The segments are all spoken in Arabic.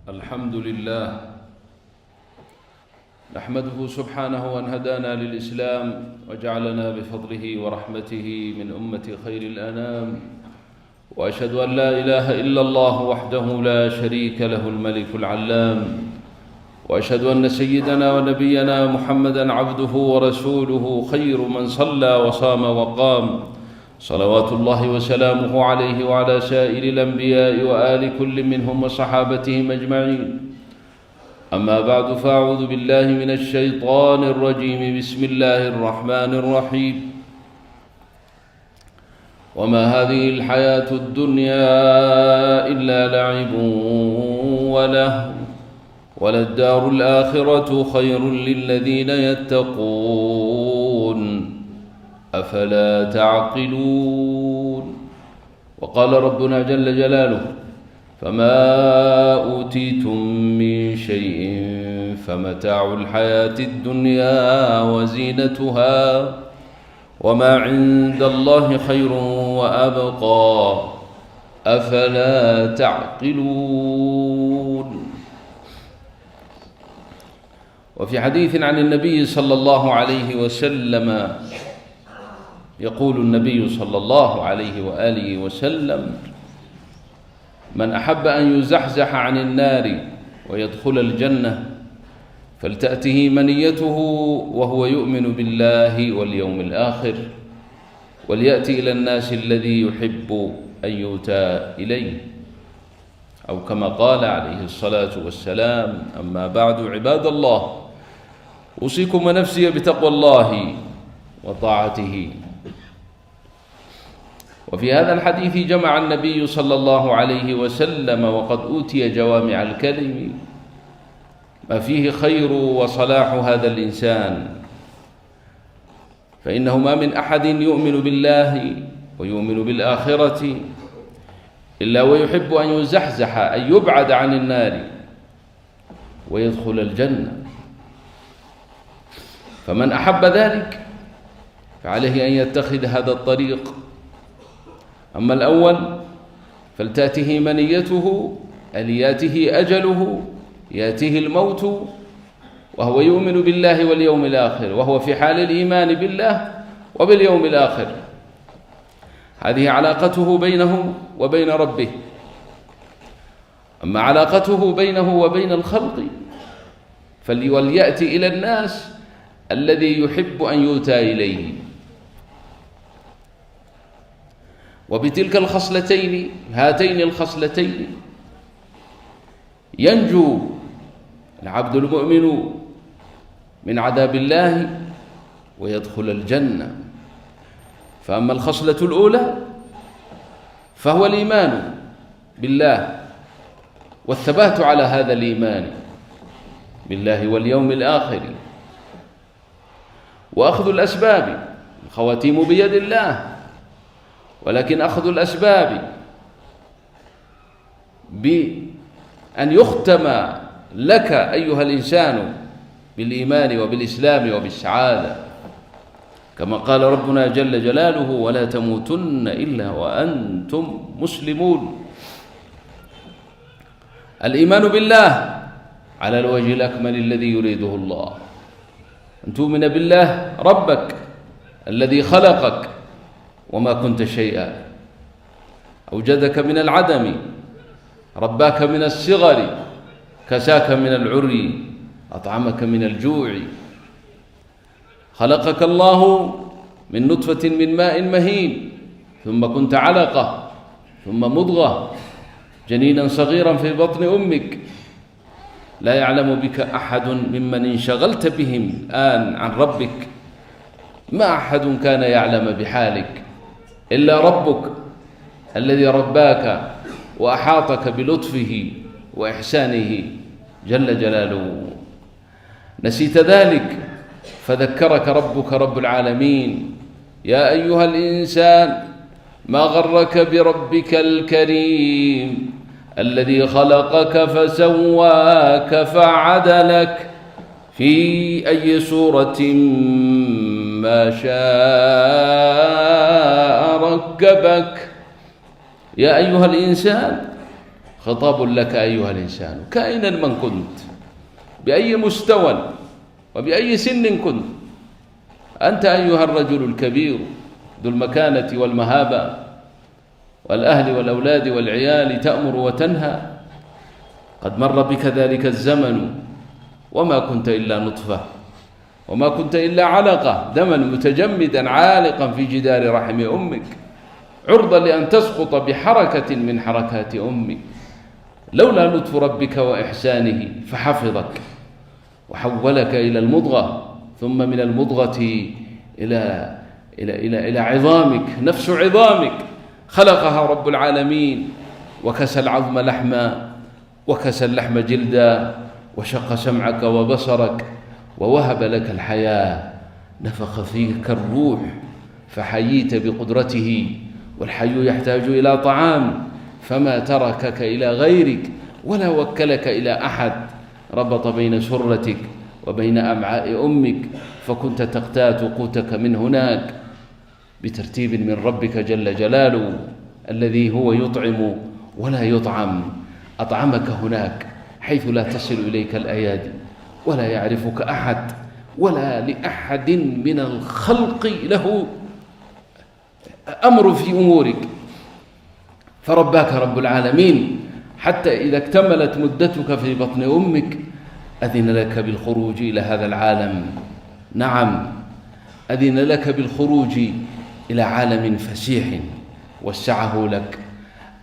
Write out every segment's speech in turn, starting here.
الحمد لله نحمده سبحانه أن هدانا للإسلام وجعلنا بفضله ورحمته من أمة خير الأنام، وأشهد أن لا إله إلا الله وحده لا شريك له الملك العلام، وأشهد أن سيدنا ونبينا محمدًا عبده ورسوله خير من صلى وصام وقام، صلوات الله وسلامه عليه وعلى سائر الأنبياء وآل كل منهم وصحابتهم أجمعين. أما بعد، فأعوذ بالله من الشيطان الرجيم. بسم الله الرحمن الرحيم. وما هذه الحياة الدنيا إلا لعب ولهو، وللدار الآخرة خير للذين يتقون، أفلا تعقلون. وقال ربنا جل جلاله: فما أوتيتم من شيء فمتاع الحياة الدنيا وزينتها، وما عند الله خير وأبقى، أفلا تعقلون. وفي حديث عن النبي صلى الله عليه وسلم يقول النبي صلى الله عليه وآله وسلم: من أحب أن يزحزح عن النار ويدخل الجنة فلتأته منيته وهو يؤمن بالله واليوم الآخر، وليأتي إلى الناس الذي يحب أن يؤتى إليه، أو كما قال عليه الصلاة والسلام: أما بعد، عباد الله، أوصيكم ونفسي بتقوى الله وطاعته. وفي هذا الحديث جمع النبي صلى الله عليه وسلم وقد أوتي جوامع الكلم ما فيه خير وصلاح هذا الإنسان، فإنه ما من أحد يؤمن بالله ويؤمن بالآخرة إلا ويحب أن يزحزح، أن يبعد عن النار ويدخل الجنة. فمن أحب ذلك فعليه أن يتخذ هذا الطريق. أما الأول فلتأته منيته، يأته أجله، يأتيه الموت وهو يؤمن بالله واليوم الآخر، وهو في حال الإيمان بالله وباليوم الآخر. هذه علاقته بينه وبين ربه. أما علاقته بينه وبين الخلق وليأتي إلى الناس الذي يحب أن يؤتى إليه. وبتلك الخصلتين، هاتين الخصلتين، ينجو العبد المؤمن من عذاب الله ويدخل الجنة. فأما الخصلة الأولى فهو الإيمان بالله والثبات على هذا الإيمان بالله واليوم الآخر، وأخذ الأسباب. الخواتيم بيد الله، ولكن أخذ الأسباب بأن يختم لك أيها الإنسان بالإيمان وبالإسلام وبالسعادة، كما قال ربنا جل جلاله: ولا تموتن إلا وأنتم مسلمون. الإيمان بالله على الوجه الأكمل الذي يريده الله، أن تؤمن بالله ربك الذي خلقك وما كنت شيئا، أوجدك من العدم، رباك من الصغر، كساك من العري، أطعمك من الجوع. خلقك الله من نطفة من ماء مهين، ثم كنت علقة، ثم مضغة، جنينا صغيرا في بطن أمك. لا يعلم بك أحد ممن انشغلت بهم الآن عن ربك. ما أحد كان يعلم بحالك إلا ربك الذي رباك وأحاطك بلطفه وإحسانه جل جلاله. نسيت ذلك فذكرك ربك رب العالمين: يا أيها الإنسان ما غرك بربك الكريم الذي خلقك فسواك فعدلك في أي صورة ما شاء ركبك. يا أيها الإنسان خطاب لك أيها الإنسان كائنا من كنت، بأي مستوى وبأي سن كنت، أنت أيها الرجل الكبير ذو المكانة والمهابة والأهل والأولاد والعيال تأمر وتنهى، قد مر بك ذلك الزمن وما كنت إلا نطفة، وما كنت إلا علقة، دما متجمدا عالقا في جدار رحم أمك، عرضا لأن تسقط بحركة من حركات أمك، لولا لطف ربك وإحسانه فحفظك وحولك إلى المضغة، ثم من المضغة إلى عظامك، نفس عظامك خلقها رب العالمين، وكسى العظم لحما وكسى اللحم جلدا، وشق سمعك وبصرك، ووهب لك الحياة، نفخ فيك الروح فحييت بقدرته، والحي يحتاج إلى طعام فما تركك إلى غيرك ولا وكلك إلى أحد، ربط بين سرتك وبين أمعاء أمك، فكنت تقتات قوتك من هناك بترتيب من ربك جل جلاله الذي هو يطعم ولا يطعم، أطعمك هناك حيث لا تصل إليك الأيادي ولا يعرفك أحد، ولا لأحد من الخلق له أمر في أمورك، فرباك رب العالمين حتى إذا اكتملت مدتك في بطن أمك أذن لك بالخروج إلى هذا العالم. نعم، أذن لك بالخروج إلى عالم فسيح وسعه لك،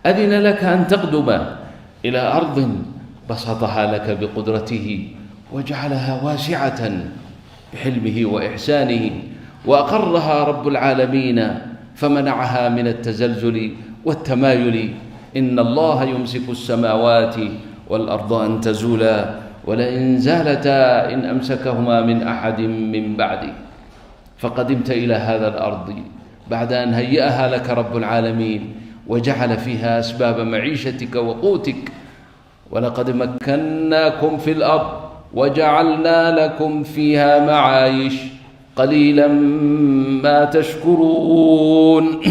أذن لك أن تقدم إلى أرض بسطها لك بقدرته وجعلها واسعة بحلمه وإحسانه، وأقرها رب العالمين فمنعها من التزلزل والتمايل. إن الله يمسك السماوات والأرض أن تزولا ولئن زالتا إن أمسكهما من أحد من بعده. فقدمت إلى هذا الأرض بعد أن هيأها لك رب العالمين وجعل فيها أسباب معيشتك وقوتك. ولقد مكناكم في الأرض وجعلنا لكم فيها معايش قليلا ما تشكرون.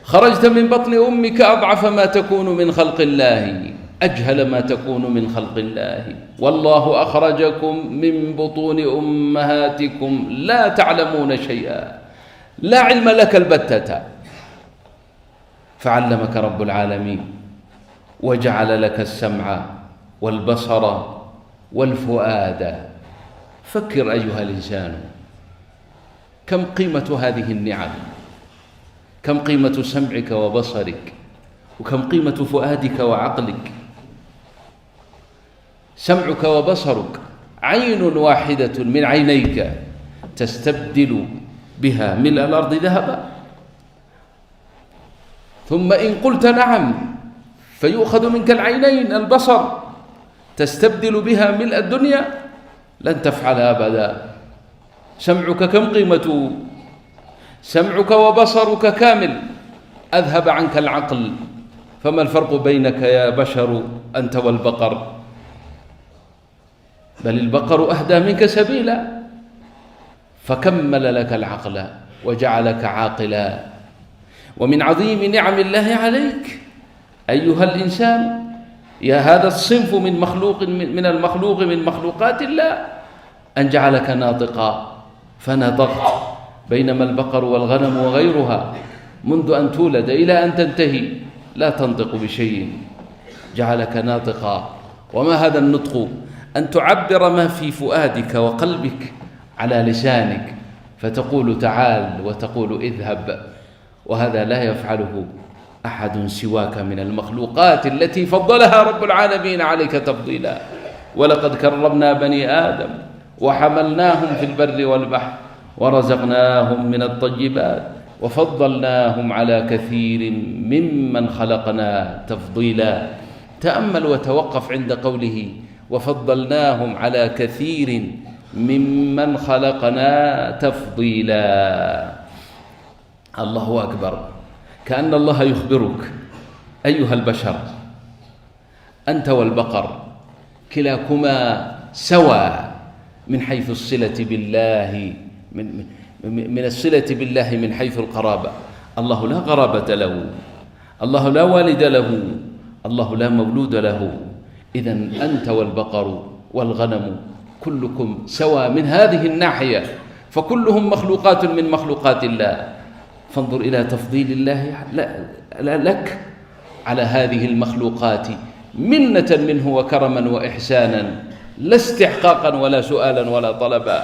خرجت من بطن أمك أضعف ما تكون من خلق الله، أجهل ما تكون من خلق الله، والله أخرجكم من بطون أمهاتكم لا تعلمون شيئا، لا علم لك البتة، فعلمك رب العالمين وجعل لك السمع والبصر والفؤاد. فكر أيها الإنسان، كم قيمة هذه النعم، كم قيمة سمعك وبصرك، وكم قيمة فؤادك وعقلك. سمعك وبصرك عين واحدة من عينيك تستبدل بها ملء الأرض ذهبا، ثم إن قلت نعم فيؤخذ منك العينين البصر تستبدل بها ملء الدنيا، لن تفعل أبدا. سمعك كم قيمته؟ سمعك وبصرك كامل، أذهب عنك العقل، فما الفرق بينك يا بشر أنت والبقر؟ بل البقر أهدى منك سبيلا، فكمل لك العقل وجعلك عاقلا. ومن عظيم نعم الله عليك أيها الإنسان، يا هذا الصنف من المخلوق من مخلوقات الله، أن جعلك ناطقا فنطقت، بينما البقر والغنم وغيرها منذ أن تولد إلى أن تنتهي لا تنطق بشيء، جعلك ناطقا. وما هذا النطق؟ أن تعبر ما في فؤادك وقلبك على لسانك، فتقول تعال وتقول اذهب، وهذا لا يفعله أحد سواك من المخلوقات التي فضلها رب العالمين عليك تفضيلا. ولقد كرمنا بني آدم وحملناهم في البر والبحر ورزقناهم من الطيبات وفضلناهم على كثير ممن خلقنا تفضيلا. تأمل وتوقف عند قوله وفضلناهم على كثير ممن خلقنا تفضيلا. الله أكبر، كأن الله يخبرك أيها البشر، أنت والبقر كلاكما سوى من حيث الصلة بالله، من الصلة بالله من حيث القرابة. الله لا قرابة له، الله لا والد له، الله لا مولود له. إذن أنت والبقر والغنم كلكم سواء من هذه الناحية، فكلهم مخلوقات من مخلوقات الله. فانظر إلى تفضيل الله لك على هذه المخلوقات منة منه وكرما وإحسانا، لا استحقاقا ولا سؤالا ولا طلبا.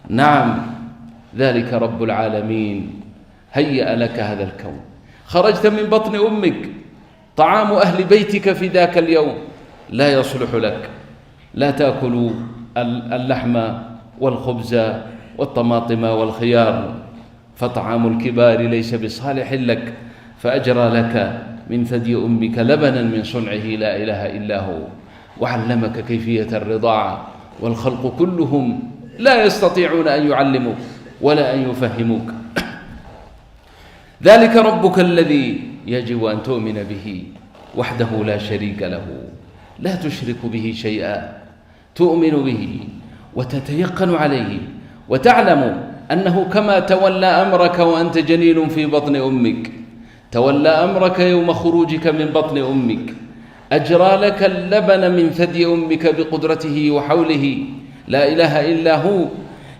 نعم، ذلك رب العالمين هيأ لك هذا الكون. خرجت من بطن أمك، طعام أهل بيتك في ذاك اليوم لا يصلح لك، لا تأكل اللحم والخبز والطماطم والخيار، فطعام الكبار ليس بصالح لك، فأجرى لك من ثدي أمك لبنا من صنعه لا إله إلا هو، وعلمك كيفية الرضاعة، والخلق كلهم لا يستطيعون أن يعلموك ولا أن يفهموك. ذلك ربك الذي يجب أن تؤمن به وحده لا شريك له، لا تشرك به شيئا، تؤمن به وتتيقن عليه، وتعلم أنه كما تولى أمرك وأنت جنين في بطن أمك، تولى أمرك يوم خروجك من بطن أمك، أجرى لك اللبن من ثدي أمك بقدرته وحوله لا إله إلا هو،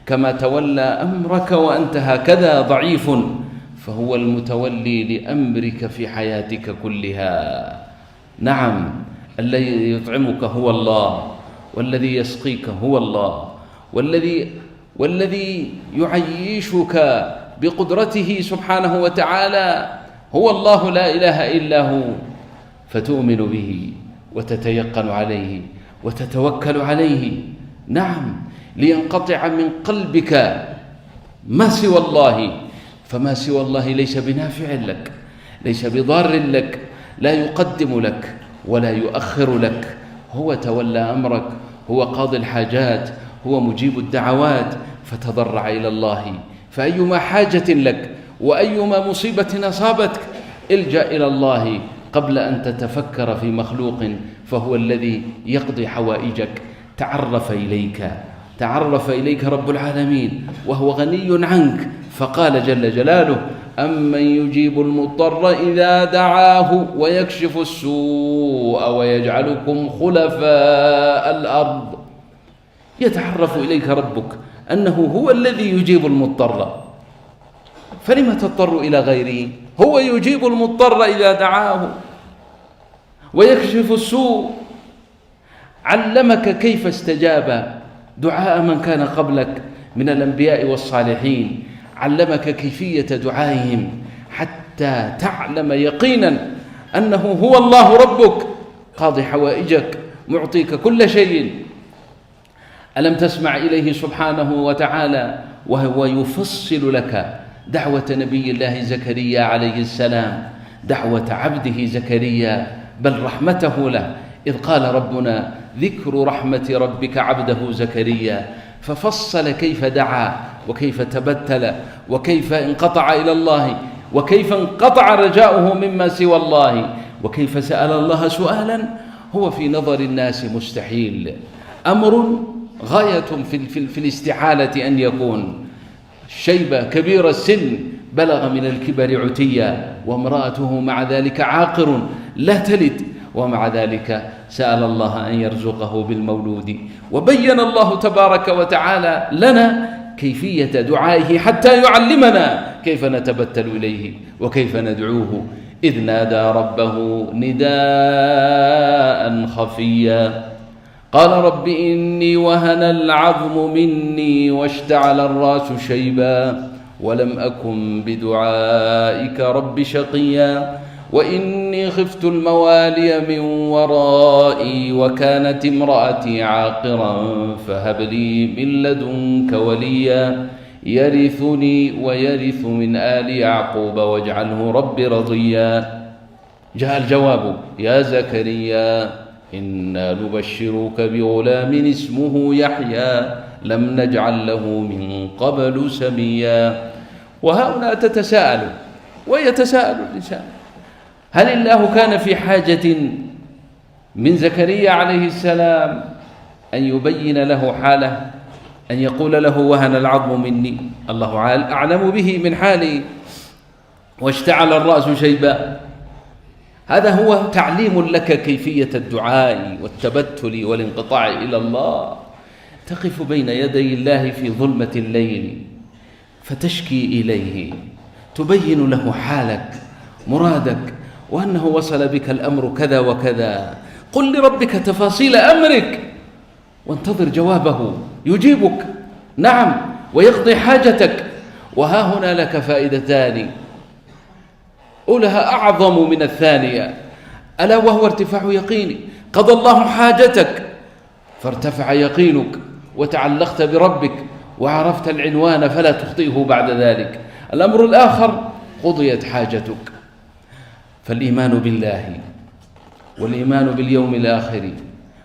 كما تولى أمرك وأنت هكذا ضعيف، فهو المتولي لأمرك في حياتك كلها. نعم، الذي يطعمك هو الله، والذي يسقيك هو الله، والذي يعيشك بقدرته سبحانه وتعالى هو الله لا إله إلا هو. فتؤمن به وتتيقن عليه وتتوكل عليه. نعم، لينقطع من قلبك ما سوى الله، فما سوى الله ليس بنافع لك، ليس بضار لك، لا يقدم لك ولا يؤخر لك. هو تولى أمرك، هو قاضي الحاجات، هو مجيب الدعوات. فتضرع إلى الله، فأيما حاجة لك وأيما مصيبة أصابتك الجأ إلى الله قبل أن تتفكر في مخلوق، فهو الذي يقضي حوائجك. تعرف إليك رب العالمين وهو غني عنك، فقال جل جلاله: أمن يجيب المضطر إذا دعاه ويكشف السوء ويجعلكم خلفاء الأرض. يتعرف إليك ربك أنه هو الذي يجيب المضطر، فلم تضطر إلى غيره؟ هو يجيب المضطر إذا دعاه ويكشف السوء. علمك كيف استجاب دعاء من كان قبلك من الأنبياء والصالحين، علمك كيفية دعائهم حتى تعلم يقينا أنه هو الله ربك قاضي حوائجك، معطيك كل شيء. ألم تسمع إليه سبحانه وتعالى وهو يفصل لك دعوة نبي الله زكريا عليه السلام، دعوة عبده زكريا، بل رحمته له، إذ قال ربنا: ذكر رحمة ربك عبده زكريا، ففصل كيف دعا وكيف تبتل وكيف انقطع إلى الله وكيف انقطع رجاؤه مما سوى الله وكيف سأل الله سؤالا هو في نظر الناس مستحيل، أمر غاية في الاستحالة أن يكون. شيبة كبير السن بلغ من الكبر عتيا، وامرأته مع ذلك عاقر لا تلد، ومع ذلك سأل الله أن يرزقه بالمولود. وبين الله تبارك وتعالى لنا كيفية دعائه حتى يعلمنا كيف نتبتل إليه وكيف ندعوه. إذ نادى ربه نداء خفيا قال: رب إني وهن العظم مني واشتعل الرأس شيبا ولم أكن بدعائك رب شقيا وإني خفت الموالي من ورائي وكانت امرأتي عاقرا فهب لي من لدنك وليا يرثني ويرث من آل يعقوب واجعله رب رضيا. جاء الجواب: يا زكريا إنا نبشرك بغلام اسمه يحيى لم نجعل له من قبل سميا. وهؤلاء تتساءل ويتساءل الإنسان: هل الله كان في حاجة من زكريا عليه السلام أن يبين له حاله، أن يقول له وهن العظم مني؟ الله أعلم به من حالي. واشتعل الرأس شيبا، هذا هو تعليم لك كيفية الدعاء والتبتل والانقطاع إلى الله. تقف بين يدي الله في ظلمة الليل فتشكي إليه، تبين له حالك، مرادك، وأنه وصل بك الأمر كذا وكذا. قل لربك تفاصيل أمرك وانتظر جوابه، يجيبك نعم ويقضي حاجتك. وها هنا لك فائدتان، أولها أعظم من الثانية، ألا وهو ارتفاع يقيني. قضى الله حاجتك فارتفع يقينك وتعلقت بربك وعرفت العنوان فلا تخطئه بعد ذلك. الأمر الآخر قضيت حاجتك. فالإيمان بالله والإيمان باليوم الآخر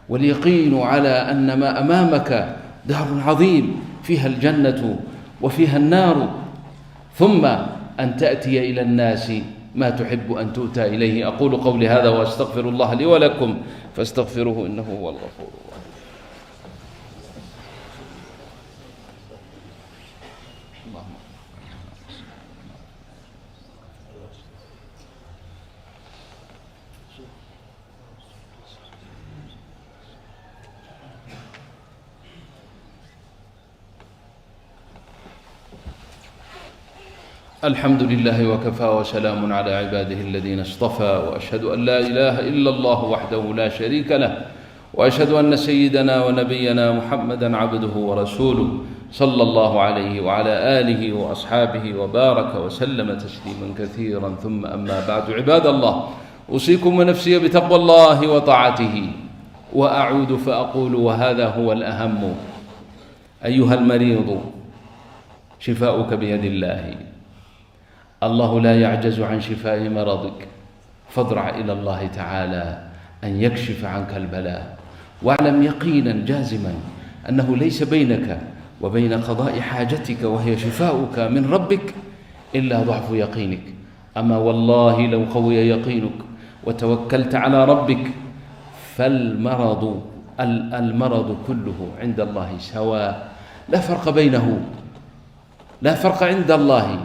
واليقين على أن ما أمامك دار عظيم فيها الجنة وفيها النار، ثم أن تأتي إلى الناس ما تحب أن تؤتى إليه. أقول قولي هذا وأستغفر الله لي ولكم فاستغفروه إنه هو الغفور الرحيم. الحمد لله وكفى وسلام على عباده الذين اصطفى، وأشهد أن لا إله إلا الله وحده لا شريك له، وأشهد أن سيدنا ونبينا محمدا عبده ورسوله صلى الله عليه وعلى آله وأصحابه وبارك وسلم تسليما كثيرا. ثم أما بعد، عباد الله، أوصيكم ونفسي بتقوى الله وطاعته، وأعود فأقول وهذا هو الأهم: أيها المريض، شفاؤك بيد الله. الله لا يعجز عن شفاء مرضك، فاضرع إلى الله تعالى أن يكشف عنك البلاء، واعلم يقينا جازما أنه ليس بينك وبين قضاء حاجتك وهي شفاؤك من ربك إلا ضعف يقينك. أما والله لو قوي يقينك وتوكلت على ربك فالمرض كله عند الله سواء، لا فرق بينه، لا فرق عند الله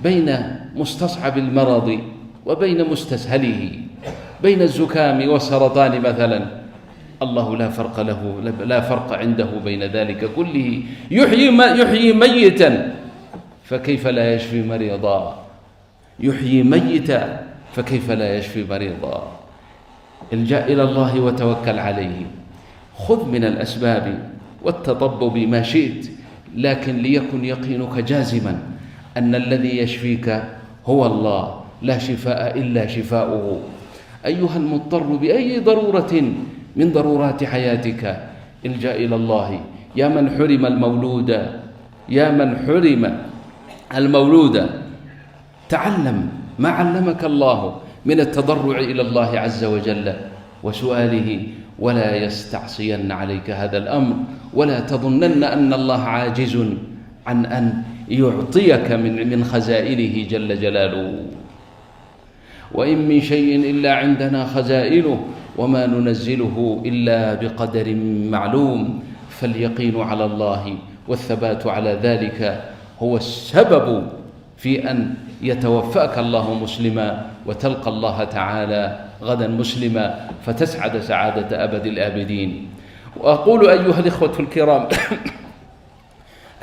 بين مستصعب المرض وبين مستسهله، بين الزكام والسرطان مثلا. الله لا فرق عنده بين ذلك كله. يحيي ميتا فكيف لا يشفي مريضا، يحيي ميتا فكيف لا يشفي مريضا. الجأ إلى الله وتوكل عليه، خذ من الأسباب والتطبب ما شئت، لكن ليكن يقينك جازما أن الذي يشفيك هو الله، لا شفاء إلا شفاؤه. أيها المضطر بأي ضرورة من ضرورات حياتك، الجأ إلى الله. يا من حرم المولود، تعلم ما علمك الله من التضرع إلى الله عز وجل وسؤاله، ولا يستعصين عليك هذا الأمر، ولا تظنن أن الله عاجز عن أن يعطيك من خزائنه جل جلاله. وإن من شيء إلا عندنا خزائنه وما ننزله إلا بقدر معلوم. فاليقين على الله والثبات على ذلك هو السبب في أن يتوفاك الله مسلما وتلقى الله تعالى غدا مسلما فتسعد سعادة أبد الآبدين. وأقول أيها الإخوة الكرام،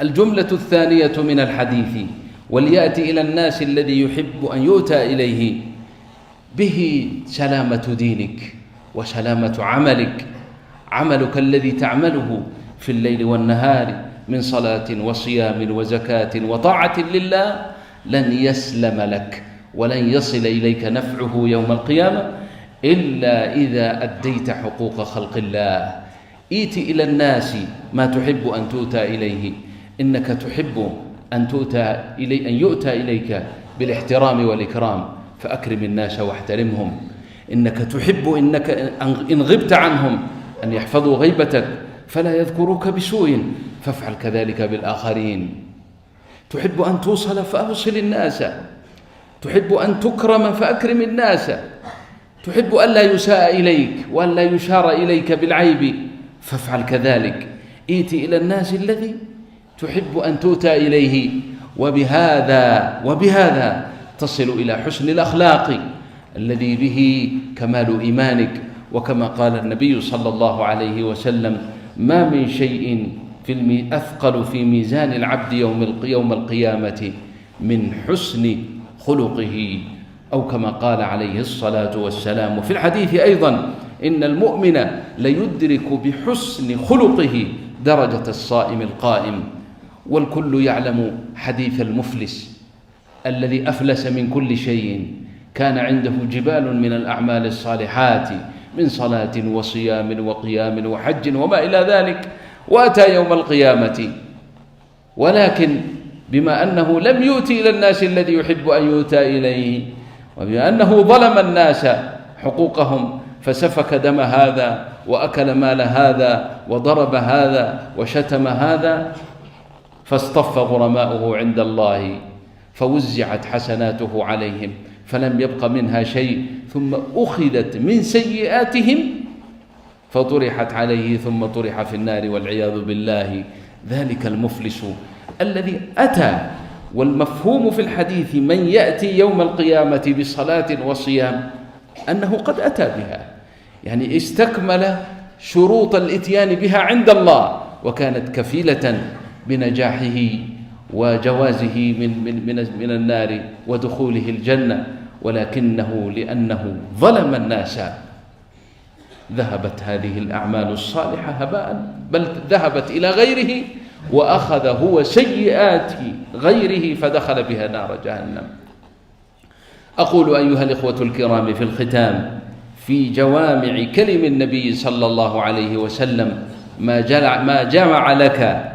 الجملة الثانية من الحديث: وليأتي إلى الناس الذي يحب أن يؤتى إليه به سلامة دينك وسلامة عملك الذي تعمله في الليل والنهار من صلاة وصيام وزكاة وطاعة لله لن يسلم لك ولن يصل إليك نفعه يوم القيامة إلا إذا أديت حقوق خلق الله. إيت إلى الناس ما تحب أن تؤتى إليه. إنك تحب أن يؤتى إليك بالاحترام والإكرام، فأكرم الناس واحترمهم. إنك تحب إن غبت عنهم أن يحفظوا غيبتك فلا يذكروك بسوء، فافعل كذلك بالآخرين. تحب أن توصل فأوصل الناس، تحب أن تكرم فأكرم الناس، تحب أن لا يساء إليك وأن لا يشار إليك بالعيب، فافعل كذلك. إيت إلى الناس الذي تحب أن تؤتى إليه، وبهذا تصل إلى حسن الأخلاق الذي به كمال إيمانك. وكما قال النبي صلى الله عليه وسلم: ما من شيء أثقل في ميزان العبد يوم القيامة من حسن خلقه، أو كما قال عليه الصلاة والسلام. وفي الحديث أيضا: إن المؤمن ليدرك بحسن خلقه درجة الصائم القائم. والكل يعلم حديث المفلس الذي أفلس من كل شيء، كان عنده جبال من الأعمال الصالحات من صلاة وصيام وقيام وحج وما إلى ذلك، وأتى يوم القيامة، ولكن بما أنه لم يؤتي إلى الناس الذي يحب أن يؤتى إليه، وبما أنه ظلم الناس حقوقهم، فسفك دم هذا وأكل مال هذا وضرب هذا وشتم هذا، فاصطف غرماؤه عند الله، فوزعت حسناته عليهم فلم يبق منها شيء، ثم أخذت من سيئاتهم فطرحت عليه ثم طرح في النار والعياذ بالله. ذلك المفلس الذي أتى، والمفهوم في الحديث من يأتي يوم القيامة بصلاة وصيام أنه قد أتى بها، يعني استكمل شروط الإتيان بها عند الله، وكانت كفيلة بنجاحه وجوازه من النار ودخوله الجنة. ولكنه لأنه ظلم الناس ذهبت هذه الأعمال الصالحة هباء، بل ذهبت إلى غيره وأخذ هو سيئات غيره فدخل بها نار جهنم. أقول أيها الإخوة الكرام في الختام: في جوامع كلم النبي صلى الله عليه وسلم ما جمع لك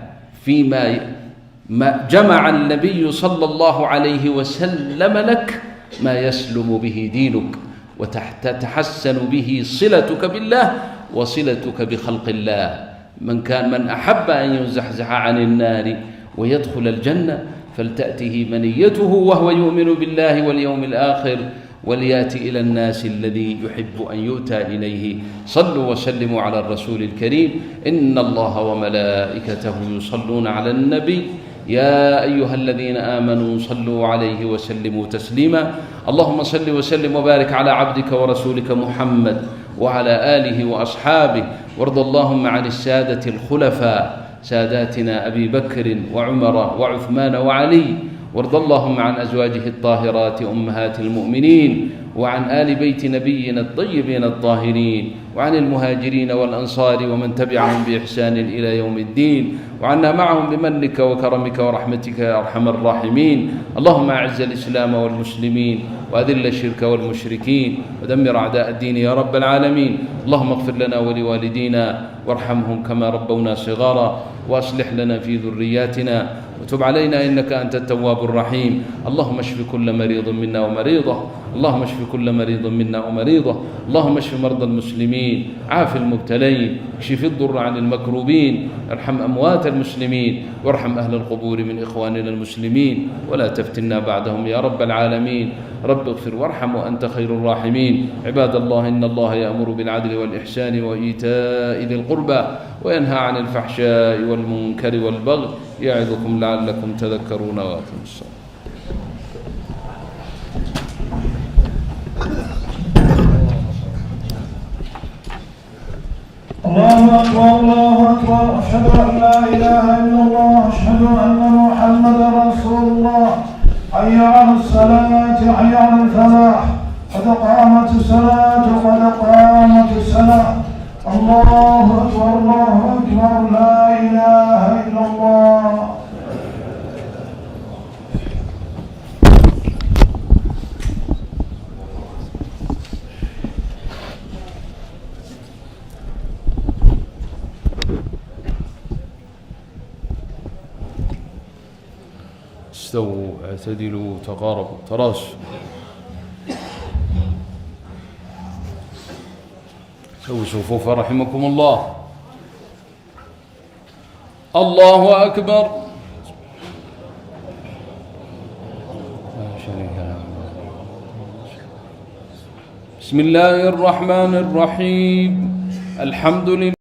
ما جمع النبي صلى الله عليه وسلم لك ما يسلم به دينك وتتحسن به صلتك بالله وصلتك بخلق الله. من أحب أن يزحزح عن النار ويدخل الجنة فلتأته منيته وهو يؤمن بالله واليوم الآخر، وليأتي إلى الناس الذي يحب أن يؤتى إليه. صلوا وسلموا على الرسول الكريم. إن الله وملائكته يصلون على النبي يا أيها الذين آمنوا صلوا عليه وسلموا تسليما. اللهم صل وسلم وبارك على عبدك ورسولك محمد وعلى آله وأصحابه، وارض اللهم عن السادة الخلفاء ساداتنا أبي بكر وعمر وعثمان وعلي، وارض اللهم عن أزواجه الطاهرات أمهات المؤمنين، وعن آل بيت نبينا الطيبين الطاهرين، وعن المهاجرين والأنصار ومن تبعهم بإحسان إلى يوم الدين، وعنا معهم بمنك وكرمك ورحمتك يا أرحم الراحمين. اللهم أعز الإسلام والمسلمين وأذل الشرك والمشركين ودمر أعداء الدين يا رب العالمين. اللهم اغفر لنا ولوالدينا وارحمهم كما ربونا صغارا، وأصلح لنا في ذرياتنا وتب علينا إنك أنت التواب الرحيم. اللهم اشف كل مريض منا ومريضة، اللهم اشف كل مريض منا ومريضة، اللهم اشف مرضى المسلمين، عاف المبتلين، اكشف الضر عن المكروبين، ارحم أموات المسلمين، وارحم أهل القبور من إخواننا المسلمين، ولا تفتنا بعدهم يا رب العالمين. رب اغفر وارحم وأنت خير الراحمين. عباد الله، إن الله يأمر بالعدل والإحسان وإيتاء ذي القربى وينهى عن الفحشاء والمنكر والبغي يعظكم لعلكم تذكرون. وأقيموا الصلاة. الله أكبر الله أكبر، أشهد أن لا إله إلا الله، أشهد أن محمدا رسول الله. حي على الصلاة، حي على الفلاح، قد قامت الصلاة، قد قامت الصلاة. الله أكبر الله أكبر، لا إله إلا الله. استووا اعتدلوا تقاربوا تراصوا. سووا صفوف رحمكم الله. الله أكبر. بسم الله الرحمن الرحيم. الحمد لله.